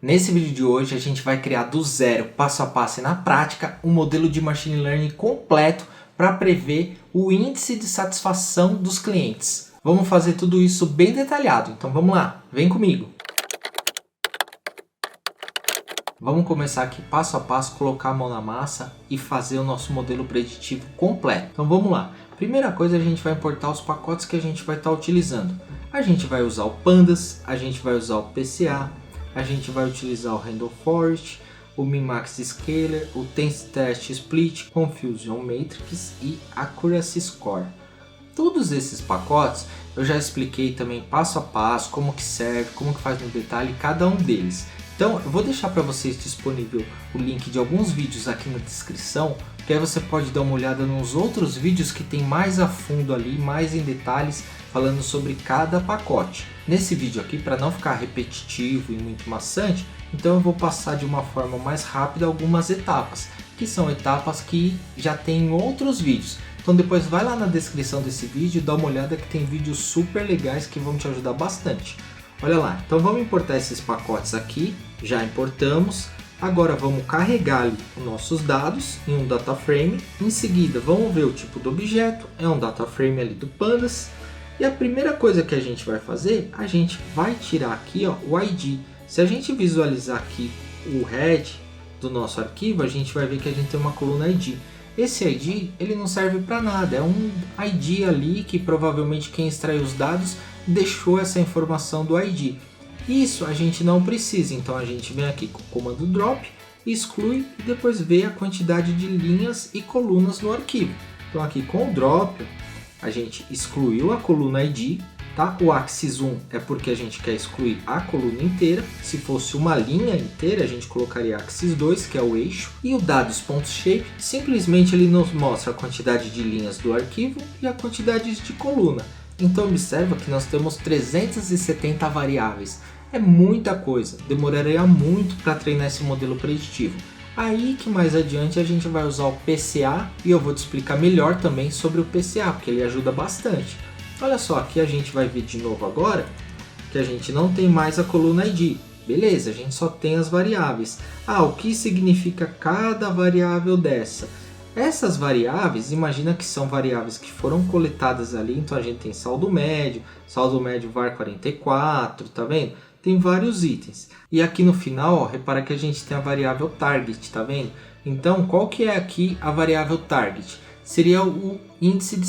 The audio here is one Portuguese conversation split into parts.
Nesse vídeo de hoje a gente vai criar do zero, passo a passo e na prática, um modelo de Machine Learning completo para prever o índice de satisfação dos clientes. Vamos fazer tudo isso bem detalhado, então vamos lá, vem comigo. Vamos começar aqui passo a passo, colocar a mão na massa e fazer o nosso modelo preditivo completo. Então vamos lá. Primeira coisa, a gente vai importar os pacotes que a gente vai estar utilizando. A gente vai usar o Pandas, a gente vai usar o PCA, a gente vai utilizar o Random Forest, o Min-Max Scaler, o TenseTest Split, Confusion Matrix e Accuracy Score. Todos esses pacotes eu já expliquei também passo a passo, como que serve, como que faz no detalhe cada um deles. Então eu vou deixar para vocês disponível o link de alguns vídeos aqui na descrição, que aí você pode dar uma olhada nos outros vídeos que tem mais a fundo ali, mais em detalhes, falando sobre cada pacote. Nesse vídeo aqui, para não ficar repetitivo e muito maçante, então eu vou passar de uma forma mais rápida algumas etapas, que são etapas que já tem em outros vídeos. Então depois vai lá na descrição desse vídeo e dá uma olhada que tem vídeos super legais que vão te ajudar bastante. Olha lá, então vamos importar esses pacotes aqui, já importamos. Agora vamos carregar ali os nossos dados em um data frame. Em seguida vamos ver o tipo do objeto, é um data frame ali do Pandas. E a primeira coisa que a gente vai fazer, a gente vai tirar aqui ó, o ID. Se a gente visualizar aqui o head do nosso arquivo, a gente vai ver que a gente tem uma coluna ID. Esse ID ele não serve para nada, é um ID ali que provavelmente quem extraiu os dados deixou essa informação do ID. Isso a gente não precisa, então a gente vem aqui com o comando drop, exclui e depois vê a quantidade de linhas e colunas no arquivo. Então aqui com o drop a gente excluiu a coluna ID, tá? O axis 1 é porque a gente quer excluir a coluna inteira. Se fosse uma linha inteira, a gente colocaria axis 2, que é o eixo. E o dados.shape, simplesmente ele nos mostra a quantidade de linhas do arquivo e a quantidade de coluna. Então observa que nós temos 370 variáveis. É muita coisa, demoraria muito para treinar esse modelo preditivo. Aí que mais adiante a gente vai usar o PCA e eu vou te explicar melhor também sobre o PCA, porque ele ajuda bastante. Olha só, aqui a gente vai ver de novo agora que a gente não tem mais a coluna ID. Beleza, a gente só tem as variáveis. Ah, o que significa cada variável dessa? Essas variáveis, imagina que são variáveis que foram coletadas ali, então a gente tem saldo médio var 44, tá vendo? Tem vários itens. E aqui no final, ó, repara que a gente tem a variável target, tá vendo? Então, qual que é aqui a variável target? Seria o índice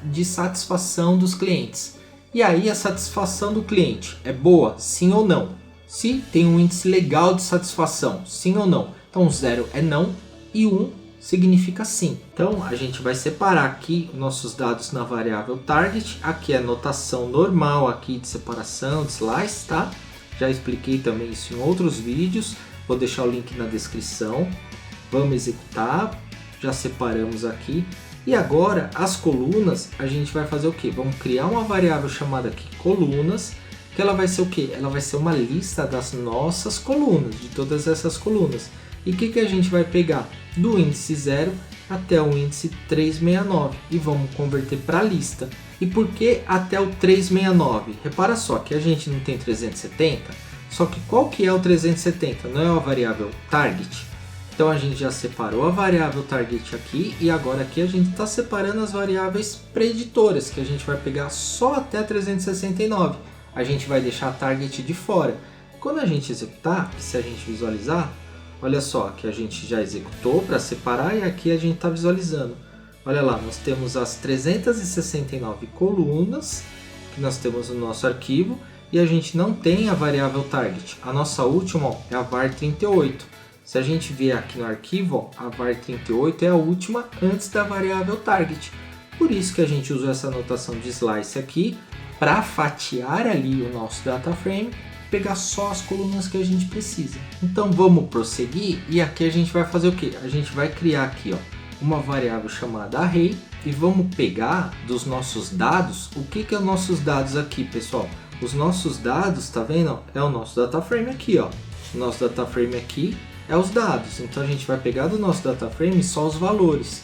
de satisfação dos clientes. E aí a satisfação do cliente é boa, sim ou não? Se tem um índice legal de satisfação, sim ou não? Então 0 é não e 1 significa sim. Então a gente vai separar aqui nossos dados na variável target. Aqui é a notação normal aqui de separação, de slice, tá? Já expliquei também isso em outros vídeos. Vou deixar o link na descrição. Vamos executar. Já separamos aqui. E agora as colunas a gente vai fazer o que? Vamos criar uma variável chamada aqui colunas. Que ela vai ser o que? Ela vai ser uma lista das nossas colunas, de todas essas colunas. E o que a gente vai pegar? Do índice 0 até o índice 369 e vamos converter para lista. E por que até o 369? Repara só que a gente não tem 370, só que qual que é o 370? Não é a variável target? Então a gente já separou a variável target aqui e agora aqui a gente está separando as variáveis preditoras, que a gente vai pegar só até 369. A gente vai deixar a target de fora. Quando a gente executar, se a gente visualizar, olha só que a gente já executou para separar e aqui a gente está visualizando. Olha lá, nós temos as 369 colunas que nós temos no nosso arquivo e a gente não tem a variável target. A nossa última ó, é a var 38. Se a gente vier aqui no arquivo, ó, a var 38 é a última antes da variável target. Por isso que a gente usou essa notação de slice aqui para fatiar ali o nosso data frame, pegar só as colunas que a gente precisa. Então vamos prosseguir e aqui a gente vai fazer o que? A gente vai criar aqui ó, uma variável chamada array e vamos pegar dos nossos dados. O que é os nossos dados aqui, pessoal? Os nossos dados, tá vendo? É o nosso data frame aqui, ó. O nosso data frame aqui é os dados. Então a gente vai pegar do nosso data frame só os valores.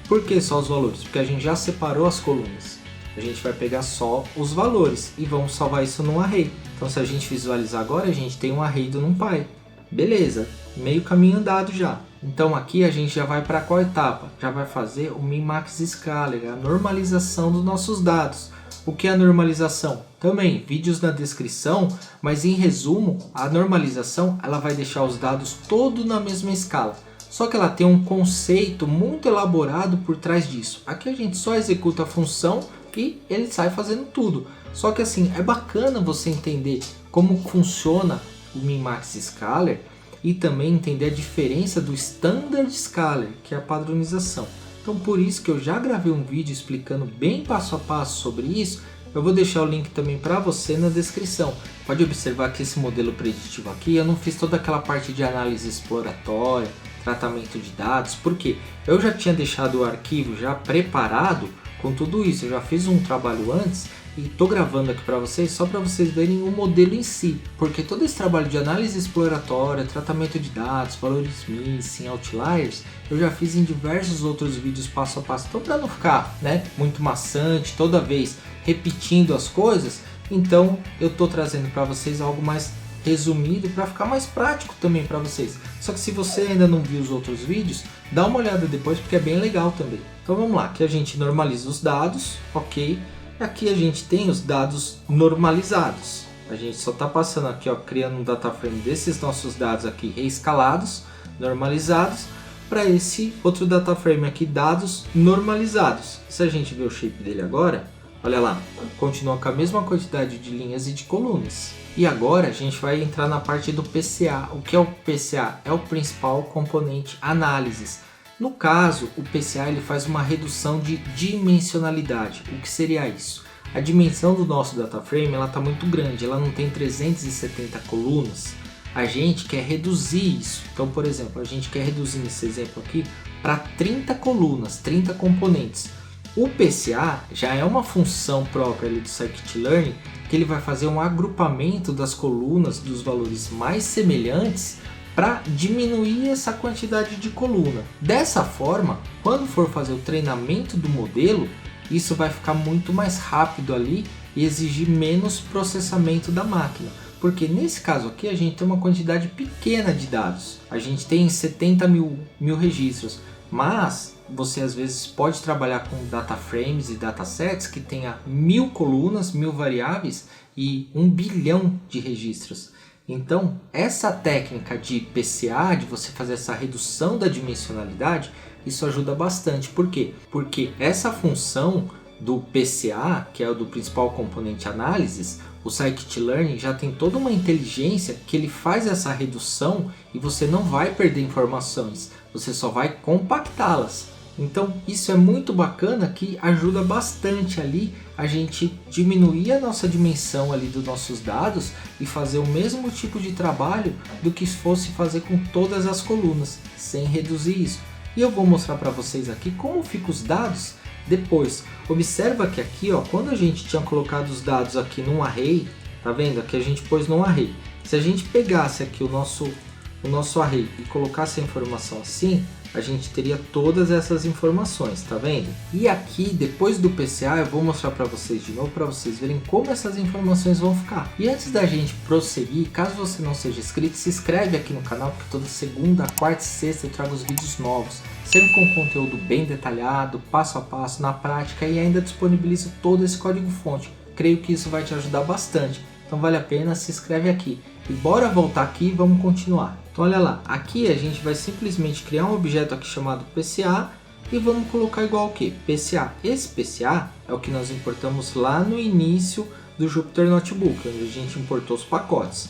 Por que só os valores? Porque a gente já separou as colunas. A gente vai pegar só os valores e vamos salvar isso num array. Então se a gente visualizar agora, a gente tem um array do NumPy. Beleza, meio caminho andado já. Então aqui a gente já vai para qual etapa? Já vai fazer o Min-Max Scaler, a normalização dos nossos dados. O que é a normalização? Também vídeos na descrição, mas em resumo, a normalização ela vai deixar os dados todos na mesma escala. Só que ela tem um conceito muito elaborado por trás disso. Aqui a gente só executa a função e ele sai fazendo tudo. Só que assim, é bacana você entender como funciona o Min-Max Scaler e também entender a diferença do Standard Scaler, que é a padronização. Então por isso que eu já gravei um vídeo explicando bem passo a passo sobre isso. Eu vou deixar o link também para você na descrição. Pode observar que esse modelo preditivo aqui, eu não fiz toda aquela parte de análise exploratória, tratamento de dados, porque eu já tinha deixado o arquivo já preparado com tudo isso. Eu já fiz um trabalho antes e estou gravando aqui para vocês só para vocês verem o modelo em si, porque todo esse trabalho de análise exploratória, tratamento de dados, valores missing, outliers, eu já fiz em diversos outros vídeos passo a passo. Então para não ficar muito maçante toda vez repetindo as coisas, então eu estou trazendo para vocês algo mais resumido para ficar mais prático também para vocês. Só que se você ainda não viu os outros vídeos, dá uma olhada depois porque é bem legal também. Então vamos lá, aqui a gente normaliza os dados, ok? Aqui a gente tem os dados normalizados. A gente só está passando aqui, ó, criando um data frame desses nossos dados aqui reescalados, normalizados, para esse outro data frame aqui, dados normalizados. Se a gente ver o shape dele agora, olha lá, continua com a mesma quantidade de linhas e de colunas. E agora a gente vai entrar na parte do PCA. O que é o PCA? É o principal componente análises. No caso, o PCA ele faz uma redução de dimensionalidade. O que seria isso? A dimensão do nosso data frame está muito grande, ela não tem 370 colunas. A gente quer reduzir isso. Então, por exemplo, a gente quer reduzir nesse exemplo aqui para 30 colunas, 30 componentes. O PCA já é uma função própria ali do Scikit-Learn, que ele vai fazer um agrupamento das colunas dos valores mais semelhantes para diminuir essa quantidade de coluna. Dessa forma, quando for fazer o treinamento do modelo, isso vai ficar muito mais rápido ali e exigir menos processamento da máquina. Porque nesse caso aqui a gente tem uma quantidade pequena de dados. A gente tem 70 mil registros, mas você às vezes pode trabalhar com data frames e datasets que tenha 1000 colunas, 1000 variáveis e 1 bilhão de registros. Então, essa técnica de PCA, de você fazer essa redução da dimensionalidade, isso ajuda bastante. Por quê? Porque essa função do PCA, que é o do principal componente análises, o Scikit-Learn já tem toda uma inteligência que ele faz essa redução e você não vai perder informações, você só vai compactá-las. Então isso é muito bacana, que ajuda bastante ali a gente diminuir a nossa dimensão ali dos nossos dados e fazer o mesmo tipo de trabalho do que se fosse fazer com todas as colunas, sem reduzir isso. E eu vou mostrar para vocês aqui como ficam os dados depois. Observa que aqui, ó, quando a gente tinha colocado os dados aqui num array, tá vendo? Aqui a gente pôs num array. Se a gente pegasse aqui o nosso array e colocasse a informação assim, a gente teria todas essas informações, tá vendo? E aqui, depois do PCA, eu vou mostrar para vocês de novo, para vocês verem como essas informações vão ficar. E antes da gente prosseguir, caso você não seja inscrito, se inscreve aqui no canal, porque toda segunda, quarta e sexta eu trago os vídeos novos, sempre com conteúdo bem detalhado, passo a passo, na prática, e ainda disponibilizo todo esse código-fonte. Creio que isso vai te ajudar bastante, então vale a pena, se inscreve aqui. E bora voltar aqui e vamos continuar. Então olha lá, aqui a gente vai simplesmente criar um objeto aqui chamado PCA e vamos colocar igual o que? PCA. Esse PCA é o que nós importamos lá no início do Jupyter Notebook, onde a gente importou os pacotes.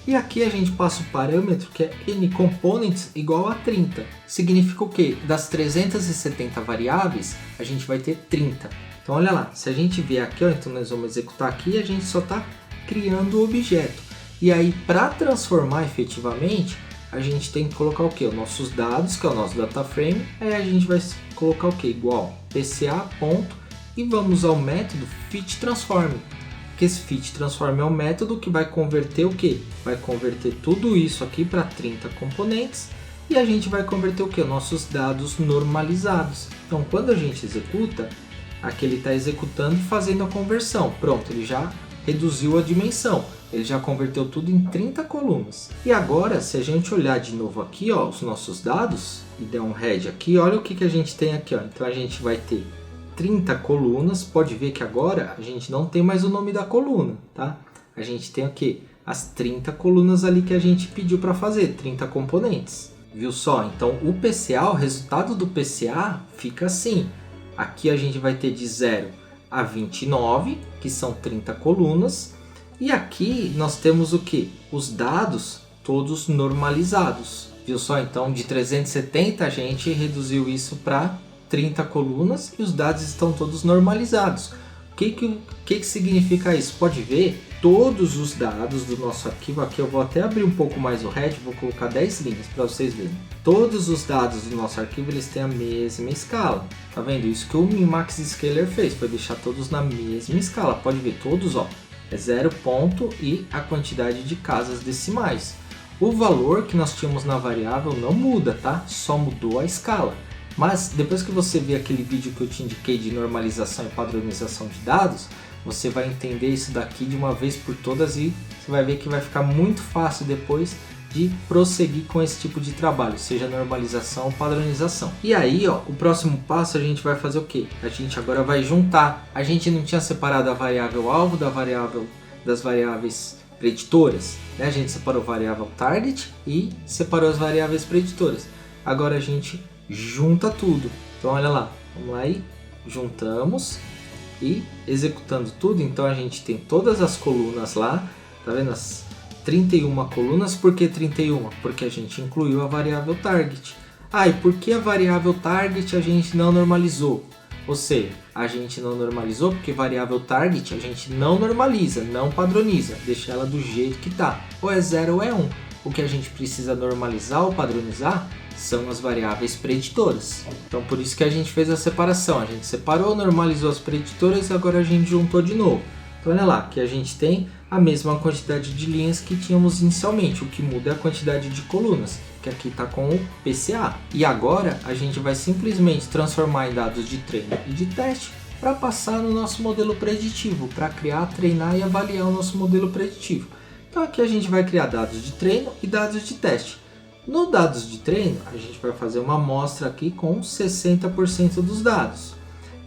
E aqui a gente passa o parâmetro que é nComponents igual a 30. Significa o que? Das 370 variáveis, a gente vai ter 30. Então olha lá, se a gente vier aqui, ó, então nós vamos executar aqui e a gente só está criando o objeto. E aí, para transformar efetivamente, a gente tem que colocar o que? Os nossos dados, que é o nosso data frame. Aí a gente vai colocar o que? Igual PCA ponto, e vamos ao método FitTransform. Que esse FitTransform é o método que vai converter o que? Vai converter tudo isso aqui para 30 componentes. E a gente vai converter o que? Nossos dados normalizados. Então, quando a gente executa, aqui ele está executando e fazendo a conversão. Pronto, ele já reduziu a dimensão. ele já converteu tudo em 30 colunas. E agora, se a gente olhar de novo aqui, ó, os nossos dados, e der um head aqui, olha o que a gente tem aqui, ó. Então a gente vai ter 30 colunas, pode ver que agora a gente não tem mais o nome da coluna, tá? A gente tem aqui as 30 colunas ali que a gente pediu para fazer, 30 componentes. Viu só? Então o PCA, o resultado do PCA fica assim. Aqui a gente vai ter de 0 a 29, que são 30 colunas. E aqui nós temos o que? Os dados todos normalizados. Viu só? Então de 370 a gente reduziu isso para 30 colunas e os dados estão todos normalizados. O que significa isso? Pode ver, todos os dados do nosso arquivo, aqui eu vou até abrir um pouco mais o head, vou colocar 10 linhas para vocês verem. Todos os dados do nosso arquivo eles têm a mesma escala. Tá vendo? Isso que o Minmax Scaler fez, foi deixar todos na mesma escala. Pode ver, todos, ó, é 0 ponto e a quantidade de casas decimais. O valor que nós tínhamos na variável não muda, tá? Só mudou a escala. Mas depois que você ver aquele vídeo que eu te indiquei de normalização e padronização de dados, você vai entender isso daqui de uma vez por todas e você vai ver que vai ficar muito fácil depois de prosseguir com esse tipo de trabalho, seja normalização ou padronização. E aí, ó, o próximo passo a gente vai fazer o quê? A gente agora vai juntar. A gente não tinha separado a variável alvo das variáveis preditoras, né? A gente separou a variável target e separou as variáveis preditoras. Agora a gente junta tudo. Então olha lá, vamos lá e juntamos e executando tudo. Então a gente tem todas as colunas lá, tá vendo as 31 colunas? Por que 31? Porque a gente incluiu a variável target. Ah, e por que a variável target a gente não normalizou? Ou seja, a gente não normalizou porque variável target a gente não normaliza, não padroniza, deixa ela do jeito que tá, ou é 0 ou é 1. O que a gente precisa normalizar ou padronizar são as variáveis preditoras. Então por isso que a gente fez a separação. A gente separou, normalizou as preditoras e agora a gente juntou de novo. Então olha lá, que a gente tem a mesma quantidade de linhas que tínhamos inicialmente. O que muda é a quantidade de colunas, que aqui está com o PCA. E agora a gente vai simplesmente transformar em dados de treino e de teste para passar no nosso modelo preditivo, para criar, treinar e avaliar o nosso modelo preditivo. Então aqui a gente vai criar dados de treino e dados de teste. No dados de treino, a gente vai fazer uma amostra aqui com 60% dos dados.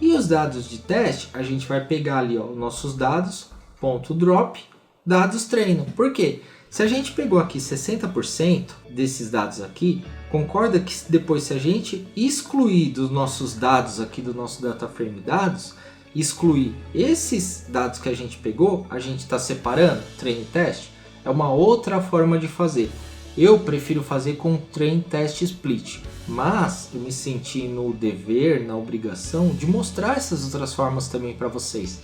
E os dados de teste, a gente vai pegar ali, ó, nossos dados, ponto drop, dados treino. Por quê? Se a gente pegou aqui 60% desses dados aqui, concorda que depois se a gente excluir dos nossos dados aqui, do nosso data frame dados, excluir esses dados que a gente pegou, a gente está separando treino e teste? É uma outra forma de fazer. Eu prefiro fazer com train test split, mas eu me senti no dever, na obrigação de mostrar essas outras formas também para vocês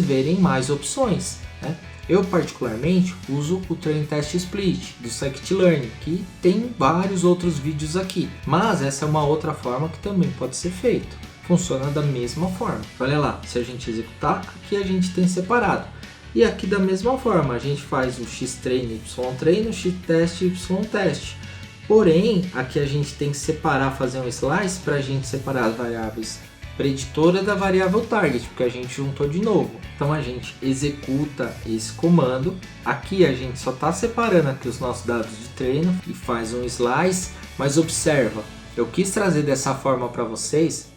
verem mais opções, né? Eu particularmente uso o train test split do scikit-learn, que tem vários outros vídeos aqui, mas essa é uma outra forma que também pode ser feito. Funciona da mesma forma. Olha lá, se a gente executar, aqui a gente tem separado. E aqui da mesma forma, a gente faz o x-treino, y-treino, x-teste, y-teste. Porém, aqui a gente tem que separar, fazer um slice para a gente separar as variáveis preditora da variável target, porque a gente juntou de novo. Então a gente executa esse comando. Aqui a gente só está separando aqui os nossos dados de treino e faz um slice, mas observa, eu quis trazer dessa forma para vocês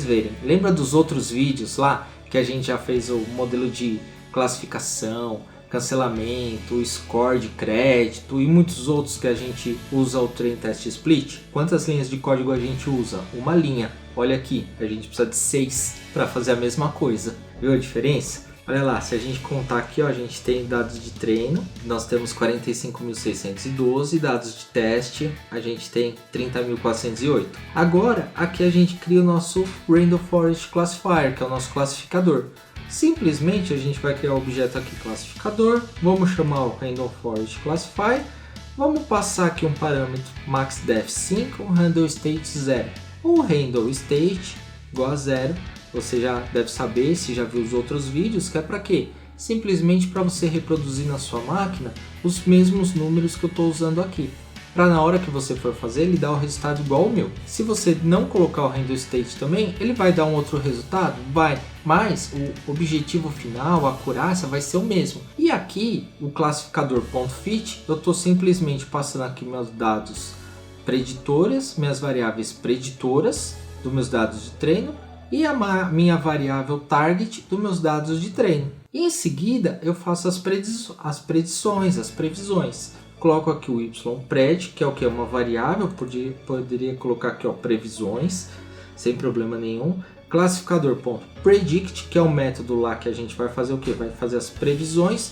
verem. Lembra dos outros vídeos lá que a gente já fez o modelo de classificação, cancelamento, score de crédito e muitos outros que a gente usa o train test split? Quantas linhas de código a gente usa? Uma linha. Olha aqui, a gente precisa de 6 para fazer a mesma coisa. Viu a diferença? Olha lá, se a gente contar aqui, ó, a gente tem dados de treino, nós temos 45.612, dados de teste, a gente tem 30.408. Agora, aqui a gente cria o nosso Random Forest Classifier, que é o nosso classificador. Simplesmente a gente vai criar o objeto aqui classificador, vamos chamar o Random Forest Classifier, vamos passar aqui um parâmetro maxDef 5, handle state 0. O handle state igual a 0, você já deve saber, se já viu os outros vídeos, que é para quê? Simplesmente para você reproduzir na sua máquina os mesmos números que eu estou usando aqui. para na hora que você for fazer ele dar o resultado igual ao meu. Se você não colocar o handle state também, ele vai dar um outro resultado? Vai, mas o objetivo final, a acurácia vai ser o mesmo. E aqui o classificador .fit, eu estou simplesmente passando aqui meus dados preditoras, minhas variáveis preditoras dos meus dados de treino e a minha variável target dos meus dados de treino. E em seguida eu faço as predições, as previsões. Coloco aqui o ypred, que é o que? Uma variável, poderia colocar aqui ó, previsões, sem problema nenhum. Classificador.predict, que é o método lá que a gente vai fazer o que? Vai fazer as previsões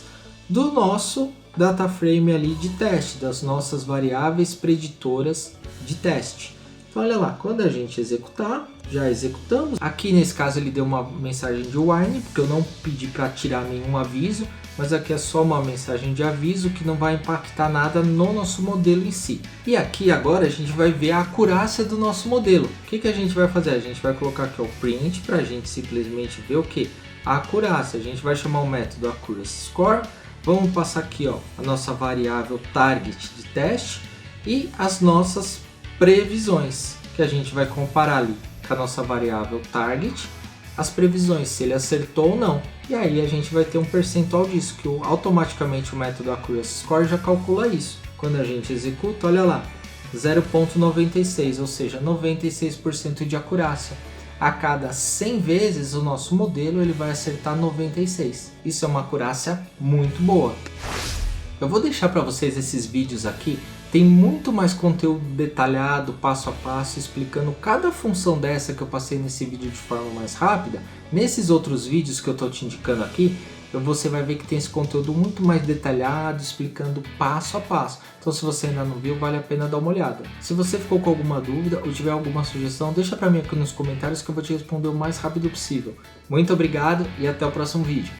do nosso data frame ali de teste, das nossas variáveis preditoras de teste. Então olha lá, quando a gente executar, já executamos. Aqui nesse caso ele deu uma mensagem de warning, porque eu não pedi para tirar nenhum aviso, mas aqui é só uma mensagem de aviso que não vai impactar nada no nosso modelo em si. E aqui agora a gente vai ver a acurácia do nosso modelo. O que a gente vai fazer? A gente vai colocar aqui o print para a gente simplesmente ver o que? A acurácia. A gente vai chamar o método accuracy score. Vamos passar aqui ó, a nossa variável target de teste e as nossas previsões, que a gente vai comparar ali com a nossa variável target, as previsões, se ele acertou ou não. E aí a gente vai ter um percentual disso, que automaticamente o método accuracy score já calcula isso. Quando a gente executa, olha lá, 0,96, ou seja, 96% de acurácia. A cada 100 vezes o nosso modelo ele vai acertar 96. Isso é uma acurácia muito boa. Eu vou deixar para vocês esses vídeos aqui. Tem muito mais conteúdo detalhado, passo a passo, explicando cada função dessa que eu passei nesse vídeo de forma mais rápida. Nesses outros vídeos que eu estou te indicando aqui, você vai ver que tem esse conteúdo muito mais detalhado, explicando passo a passo. Então se você ainda não viu, vale a pena dar uma olhada. Se você ficou com alguma dúvida ou tiver alguma sugestão, deixa para mim aqui nos comentários que eu vou te responder o mais rápido possível. Muito obrigado e até o próximo vídeo.